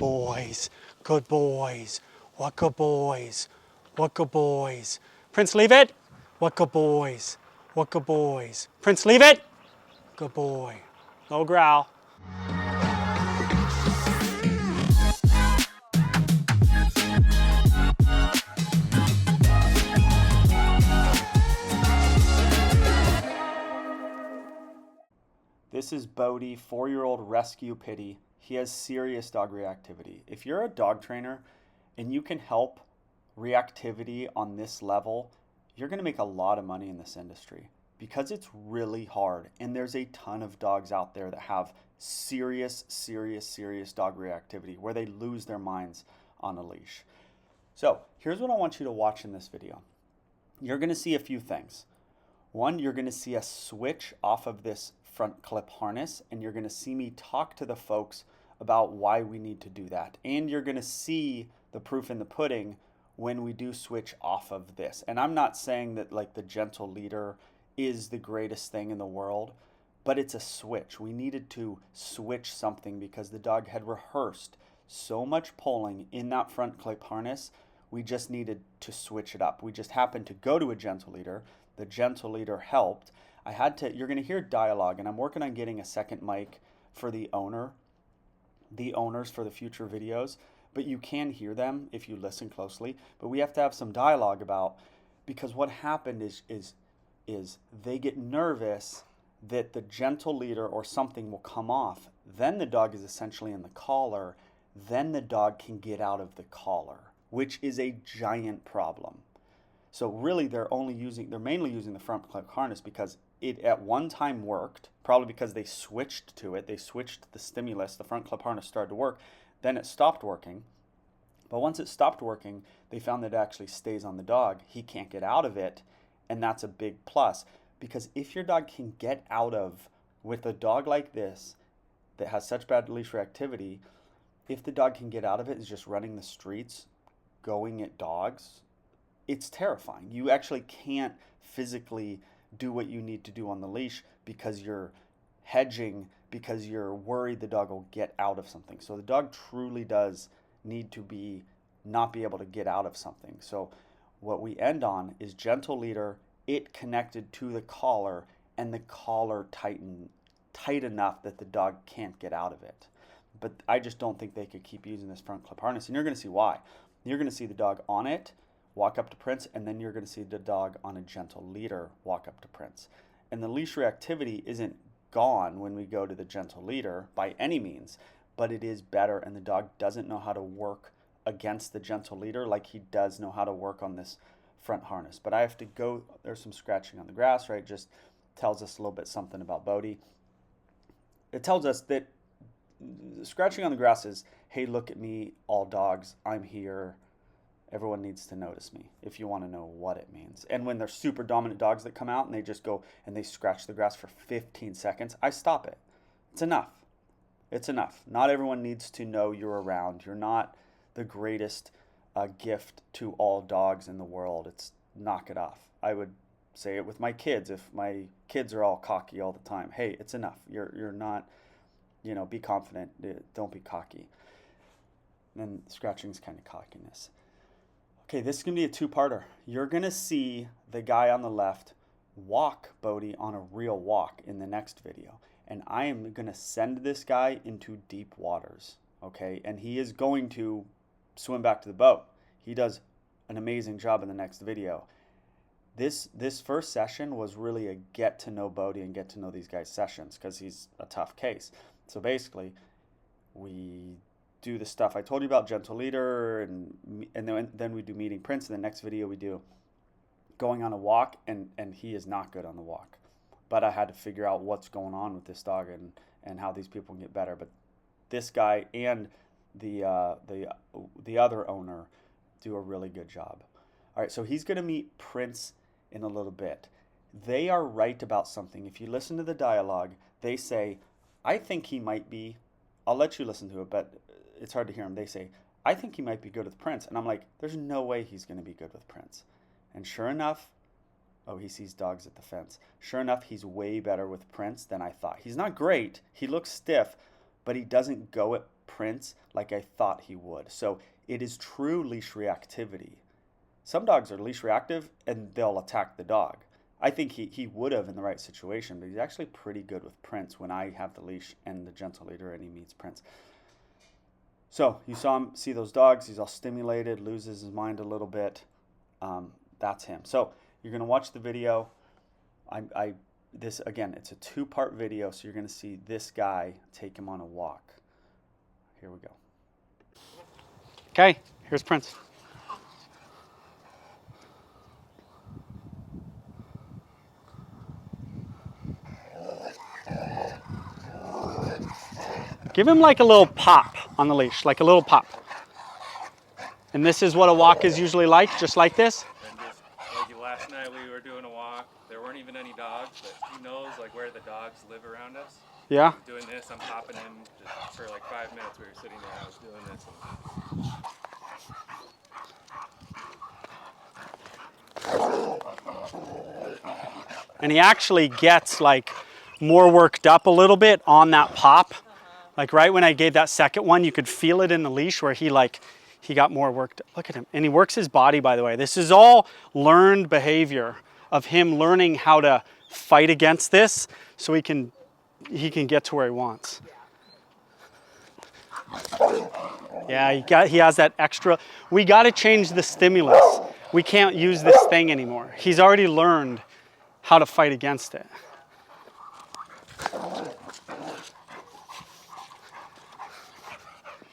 boys. Good boys. What good boys. What good boys. Prince, leave it. What good boys. What good boys. Prince, leave it. Good boy. No growl. This is Bodhi, 4-year-old rescue pity. He has serious dog reactivity. If you're a dog trainer and you can help reactivity on this level, you're going to make a lot of money in this industry because it's really hard. And there's a ton of dogs out there that have serious dog reactivity where they lose their minds on a leash. So here's what I want you to watch in this video. You're going to see a few things. One, you're going to see a switch off of this front clip harness, and you're going to see me talk to the folks about why we need to do that. And you're going to see the proof in the pudding when we do switch off of this. And I'm not saying that like the gentle leader is the greatest thing in the world, but it's a switch. We needed to switch something because the dog had rehearsed so much pulling in that front clip harness. We just needed to switch it up. We just happened to go to a gentle leader. The gentle leader helped. You're going to hear dialogue, and I'm working on getting a second mic for the owners for the future videos, but you can hear them if you listen closely. But we have to have some dialogue because what happened is they get nervous that the gentle leader or something will come off. Then the dog is essentially in the collar. Then the dog can get out of the collar, which is a giant problem. So really they're mainly using the front clip harness because it at one time worked, probably because they switched to it. They switched the stimulus, the front clip harness started to work, then it stopped working. But once it stopped working, they found that it actually stays on the dog. He can't get out of it, and that's a big plus. Because if your dog can get out of, with a dog like this that has such bad leash reactivity, if the dog can get out of it, is just running the streets, going at dogs, it's terrifying. You actually can't physically do what you need to do on the leash because you're hedging, because you're worried the dog will get out of something. So the dog truly does need to not be able to get out of something. So what we end on is gentle leader, it connected to the collar, and the collar tight enough that the dog can't get out of it. But I just don't think they could keep using this front clip harness, and you're going to see why. You're going to see the dog on it walk up to Prince, and then you're going to see the dog on a gentle leader walk up to Prince. And the leash reactivity isn't gone when we go to the gentle leader by any means, but it is better, and the dog doesn't know how to work against the gentle leader like he does know how to work on this front harness. But I have to go, there's some scratching on the grass, right? Just tells us a little bit something about Bodhi. It tells us that scratching on the grass is, hey, look at me, all dogs, I'm here. Everyone needs to notice me, if you want to know what it means. And when there's super dominant dogs that come out and they just go and they scratch the grass for 15 seconds, I stop it. It's enough. It's enough. Not everyone needs to know you're around. You're not the greatest gift to all dogs in the world. It's knock it off. I would say it with my kids. If my kids are all cocky all the time, hey, it's enough. You're not, be confident. Don't be cocky. And scratching is kind of cockiness. Okay, this is going to be a two-parter. You're going to see the guy on the left walk Bodhi on a real walk in the next video. And I am going to send this guy into deep waters, okay? And he is going to swim back to the boat. He does an amazing job in the next video. This first session was really a get to know Bodhi and get to know these guys sessions because he's a tough case. So basically, we do the stuff I told you about, gentle leader, and then we do meeting Prince. In the next video we do going on a walk, and he is not good on the walk. But I had to figure out what's going on with this dog and how these people can get better. But this guy and the other owner do a really good job. All right, so he's going to meet Prince in a little bit. They are right about something. If you listen to the dialogue, they say, I think he might be, I'll let you listen to it, but it's hard to hear him. They say, I think he might be good with Prince. And I'm like, there's no way he's going to be good with Prince. And sure enough, oh, he sees dogs at the fence. Sure enough, he's way better with Prince than I thought. He's not great. He looks stiff, but he doesn't go at Prince like I thought he would. So it is true leash reactivity. Some dogs are leash reactive and they'll attack the dog. I think he would have in the right situation, but he's actually pretty good with Prince when I have the leash and the gentle leader and he meets Prince. So you saw him see those dogs. He's all stimulated, loses his mind a little bit. That's him. So you're gonna watch the video. This again, it's a 2-part video, so you're gonna see this guy take him on a walk. Here we go. Okay, here's Prince. Give him like a little pop on the leash, like a little pop. And this is what a walk is usually like, just like this. And just like last night we were doing a walk. There weren't even any dogs, but he knows like where the dogs live around us. Yeah. Doing this, I'm popping him just for like 5 minutes. We were sitting there, I was doing this. And he actually gets like more worked up a little bit on that pop. Like right when I gave that second one, you could feel it in the leash where he got more worked. Look at him. And he works his body, by the way. This is all learned behavior of him learning how to fight against this so he can get to where he wants. Yeah, he has that extra. We got to change the stimulus. We can't use this thing anymore. He's already learned how to fight against it.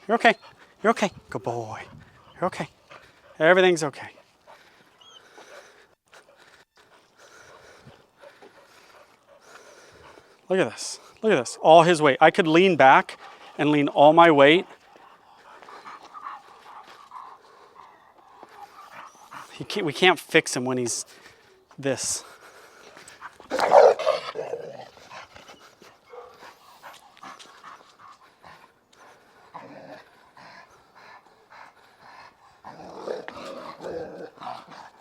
You're okay. You're okay. Good boy. You're okay. Everything's okay. Look at this. Look at this. All his weight. I could lean back and lean all my weight. We can't fix him when he's this.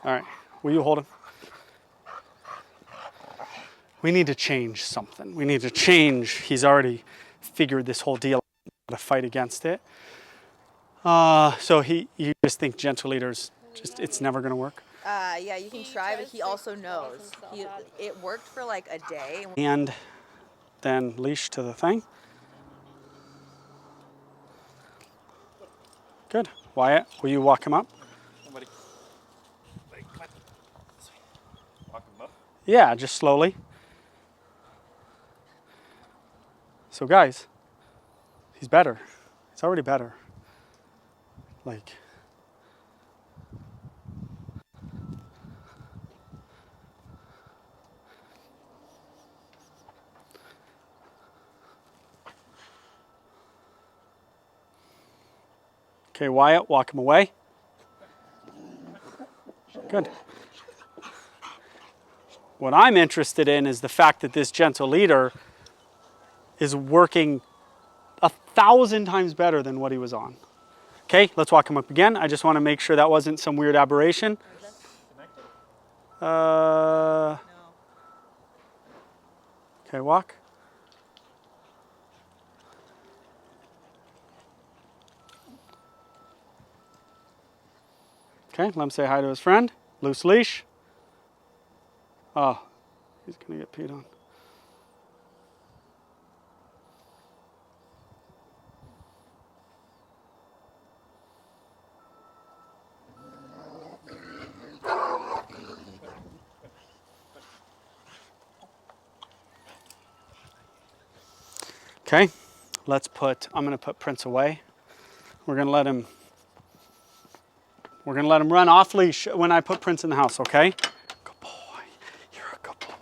All right, will you hold him? We need to change something. We need to change. He's already figured this whole deal out, how to fight against it. So you just think gentle leaders, it's never going to work? Yeah, you can try, but he also knows. It worked for like a day. And then leash to the thing. Good. Wyatt, will you walk him up? Somebody, like, walk him up. Yeah, just slowly. So guys, he's better. He's already better. Like, okay, Wyatt, walk him away. Good. What I'm interested in is the fact that this gentle leader is working 1,000 times better than what he was on. Okay, let's walk him up again. I just want to make sure that wasn't some weird aberration. No. Okay, walk. Okay, let him say hi to his friend. Loose leash. Oh, he's going to get peed on. Okay, I'm going to put Prince away. We're going to let him run off leash when I put Prince in the house, okay? Good boy. You're a good boy.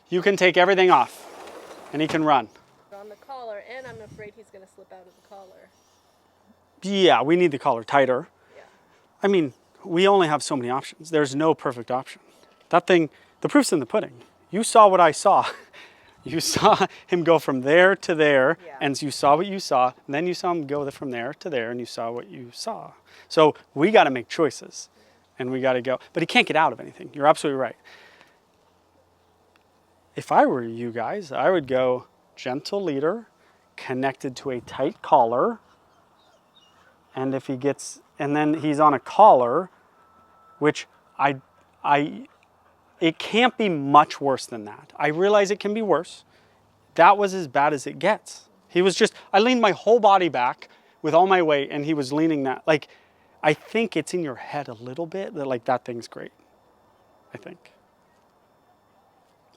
You can take everything off and he can run. On the collar, and I'm afraid he's going to slip out of the collar. Yeah, we need the collar tighter. Yeah. I mean, we only have so many options. There's no perfect option. That thing, the proof's in the pudding. You saw what I saw. You saw him go from there to there, Yeah. and you saw what you saw, and then you saw him go from there to there, and you saw what you saw. So we got to make choices, and we got to go. But he can't get out of anything. You're absolutely right. if I were you guys, I would go gentle leader, connected to a tight collar. And if he gets, and then he's on a collar, which it can't be much worse than that. I realize it can be worse. That was as bad as it gets. He was just, I leaned my whole body back with all my weight and he was leaning that. Like, I think it's in your head a little bit that like that thing's great. I think.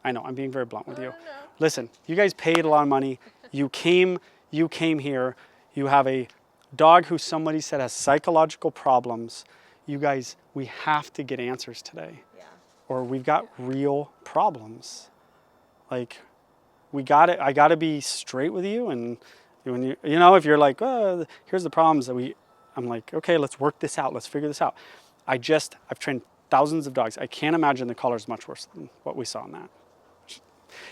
I know, I'm being very blunt with you. No. Listen, you guys paid a lot of money. You came here. You have a dog who somebody said has psychological problems. You guys, we have to get answers today. Yeah. Or we've got real problems. Like, I got to be straight with you. And when you know, if you're like, oh, here's the problems that I'm like, okay, let's work this out. Let's figure this out. I've trained thousands of dogs. I can't imagine the collar is much worse than what we saw in that.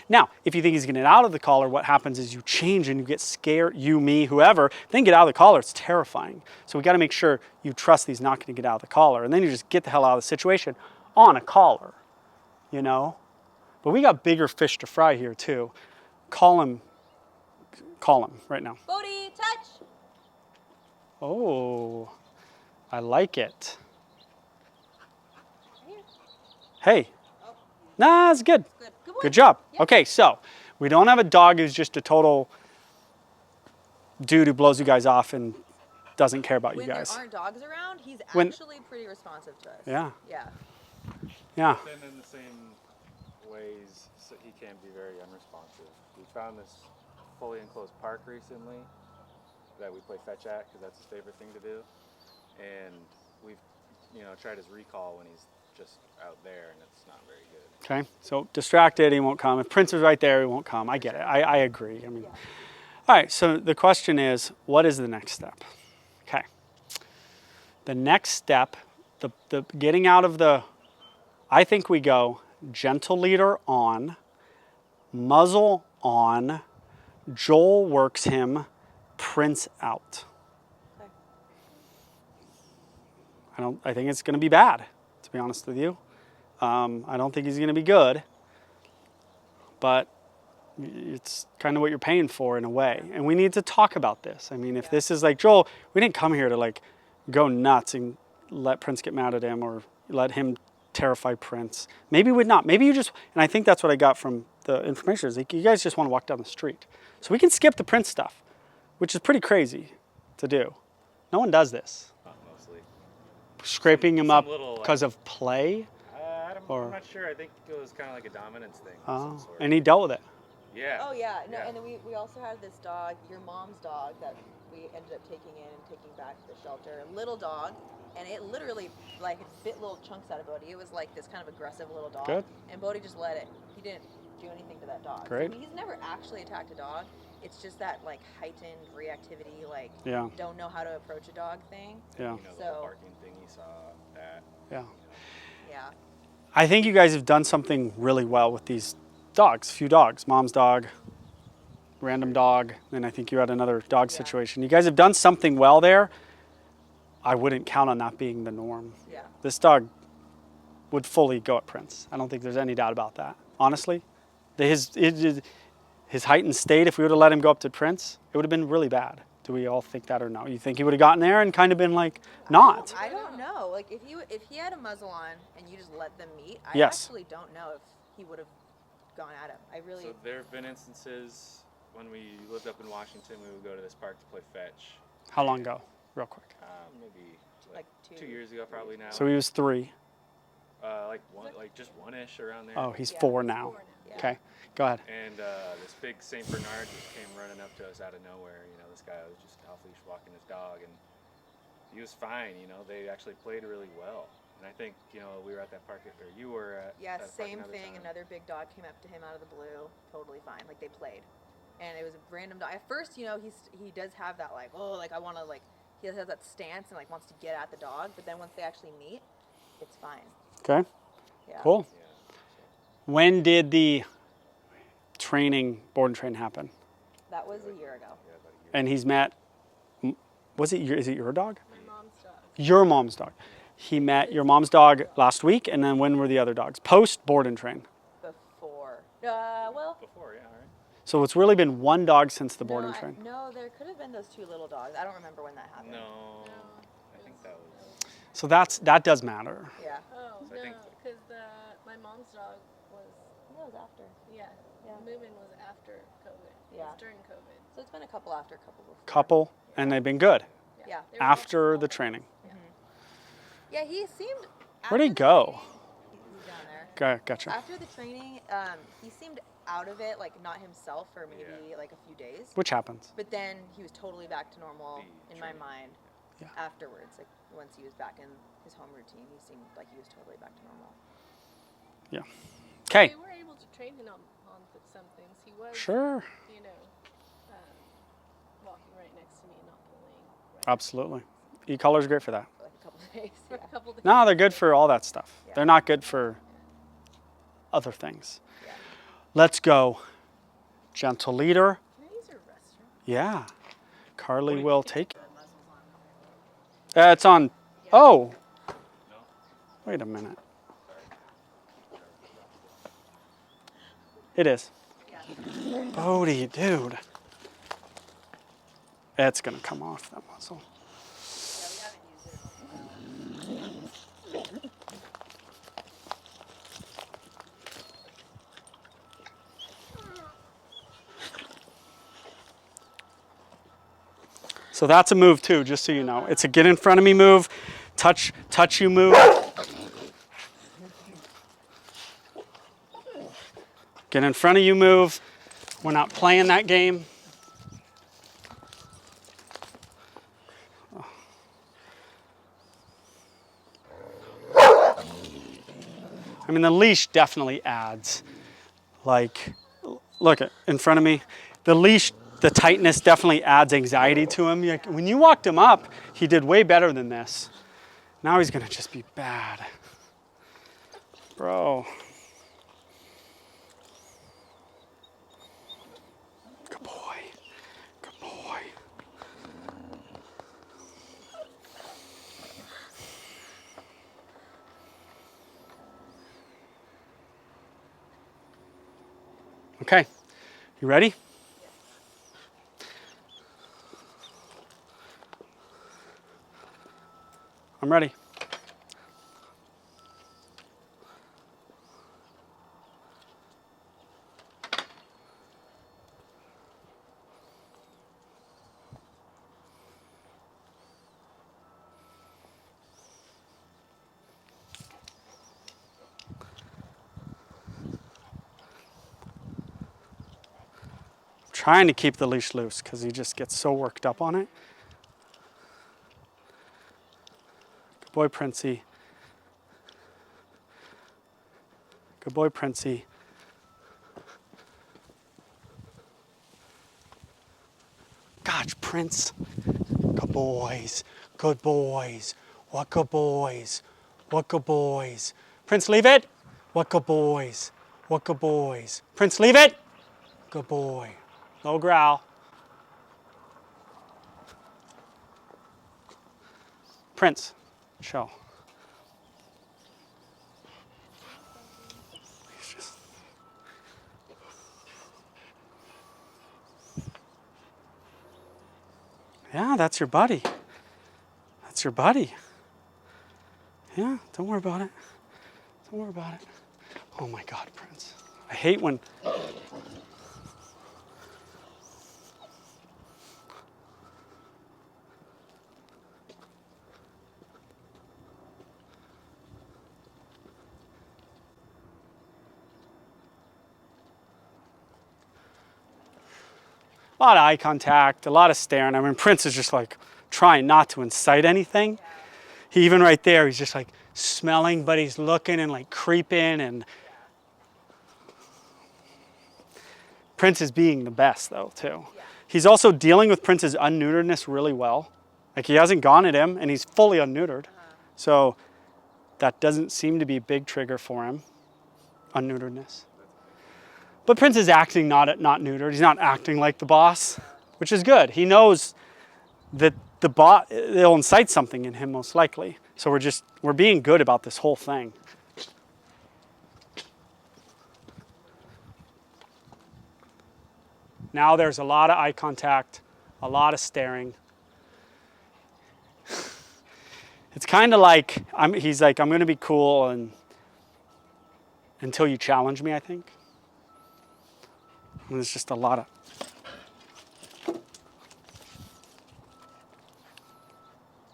Now, if you think he's going to get out of the collar, what happens is you change and you get scared, you, me, whoever, then get out of the collar. It's terrifying. So we got to make sure you trust that he's not going to get out of the collar. And then you just get the hell out of the situation on a collar, you know? But we got bigger fish to fry here too. Call him right now. Bodhi, touch. Oh, I like it. Hey. Nah, it's good. Good. Good boy. Good job. Okay, so we don't have a dog who's just a total dude who blows you guys off and doesn't care about When you guys. there aren't dogs around, he's When- actually pretty responsive to us. Yeah. Yeah. Yeah. And in the same ways, so he can be very unresponsive. We found this fully enclosed park recently that we play fetch at because that's his favorite thing to do. And we've, tried his recall when he's just out there, and it's not very good. Okay, so distracted, he won't come. If Prince is right there, he won't come. I get it. I agree. I mean, all right, so the question is, what is the next step? Okay. The next step, the getting out of the, I think we go gentle leader on, muzzle on, Joel works him, Prince out. I think it's going to be bad, to be honest with you. I don't think he's going to be good, but it's kind of what you're paying for in a way. And we need to talk about this. I mean, if this is like, Joel, we didn't come here to like go nuts and let Prince get mad at him or let him terrify Prince. Maybe we'd not. Maybe you just, and I think that's what I got from the information is like, you guys just want to walk down the street. So we can skip the Prince stuff, which is pretty crazy to do. No one does this. Not mostly. Scraping him some up little, because of play. I'm not sure. I think it was kind of like a dominance thing. Of some sort. And he dealt with it. Yeah. Oh yeah, no, Yeah. and then we also had this dog, your mom's dog, that we ended up taking in and taking back to the shelter. A little dog, and it literally like it bit little chunks out of Bodhi. It was like this kind of aggressive little dog. Good. And Bodhi just let it. He didn't do anything to that dog. Great. So, I mean, he's never actually attacked a dog. It's just that like heightened reactivity, like Yeah. don't know how to approach a dog thing. Yeah. The So- barking thing he saw, that. Yeah. Yeah. I think you guys have done something really well with these dogs, few dogs, mom's dog, random dog, and I think you had another dog situation. You guys have done something well there. I wouldn't count on that being the norm. Yeah. This dog would fully go at Prince. I don't think there's any doubt about that. Honestly, his heightened state, if we would have let him go up to Prince, it would have been really bad. Do we all think that or no? You think he would have gotten there and kind of been like, not? I don't know. Like if he had a muzzle on and you just let them meet, I Yes. actually don't know if he would have gone at him. I really. So there have been instances when we lived up in Washington, we would go to this park to play fetch. How long ago? Real quick. Maybe Like 2 years ago, probably now. So he was 3. Just one-ish around there. Oh, he's Yeah, 4 he's now. 4 now. Okay, go ahead. And this big Saint Bernard just came running up to us out of nowhere. This guy was just off leash walking his dog, and he was fine. They actually played really well. And I think we were at that park, or you were at. Yeah, at a park same another thing. time. Another big dog came up to him out of the blue, totally fine. Like they played, and it was a random dog. At first, he does have that like I want to he has that stance and like wants to get at the dog. But then once they actually meet, it's fine. Okay, Yeah. cool. Yeah. When did the board and train happen? That was a year ago. Yeah, about a year. And he's met, is it your dog? My mom's dog. Your mom's dog. He met your mom's dog last week, and then when were the other dogs? Post board and train. Before Well, Before, yeah, right? So it's really been one dog since the boarding no, train. no, there could have been those 2 little dogs. I don't remember when that happened. No, I think that was. So that does matter. Yeah. Oh, So I think- no, because my mom's dog was, That was after. yeah, Yeah. moving was after COVID. It Yeah. was during COVID. So it's been a couple after, a couple before. Couple, and they've been good Yeah. They were both after small the dogs. training. Yeah, he seemed. Where'd he after the go? training- He's down there. Gotcha. After the training, he seemed out of it, like not himself for maybe like a few days. Which happens. But then he was totally back to normal The in my training. mind. Yeah. Afterwards, like once he was back in his home routine, he seemed like he was totally back to normal. Yeah. Okay. We were able to train him on some things. He was, Sure. you know, walking right next to me and not pulling. Right Absolutely. E-collar's great for that. For like a couple of days. for Yeah. a couple days. No, they're good for all that stuff. Yeah. They're not good for other things. Yeah. Let's go. Gentle leader. Can I use your restroom? Yeah. Carly will take it. It's on. Oh. Wait a minute. It is. Bodhi, dude. It's going to come off that muscle. So that's a move too, just so you know. It's a get in front of me move, touch you move. Get in front of you move. We're not playing that game. I mean, the leash definitely adds. Like, look in front of me. The leash, the tightness definitely adds anxiety to him. Like, when you walked him up, he did way better than this. Now he's gonna just be bad. Bro. Good boy. Good boy. Okay, you ready? I'm ready. Trying to keep the leash loose because he just gets so worked up on it. Good boy, Princey. Good boy, Princey. Gosh, Prince. Good boys. Good boys. What good boys. What good boys. Prince, leave it. What good boys. What good boys. Prince, leave it. Good boy. No growl. Prince, chill. He's just... Yeah, that's your buddy. That's your buddy. Yeah, don't worry about it. Don't worry about it. Oh my God, Prince. I hate when... A lot of eye contact, a lot of staring. I mean, Prince is just like trying not to incite anything. He even right there, he's just like smelling, but he's looking and like creeping. And Prince is being the best though, too. He's also dealing with Prince's unneuteredness really well. Like he hasn't gone at him and he's fully unneutered. So that doesn't seem to be a big trigger for him, unneuteredness. But Prince is acting not neutered. He's not acting like the boss, which is good. He knows that the boss, they'll incite something in him most likely. So we're being good about this whole thing. Now there's a lot of eye contact, a lot of staring. It's kind of like, he's like, I'm going to be cool and until you challenge me, I think. And there's just a lot of...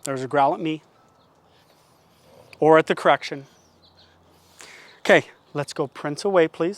There's a growl at me. Or at the correction. Okay, let's go Prince away, please.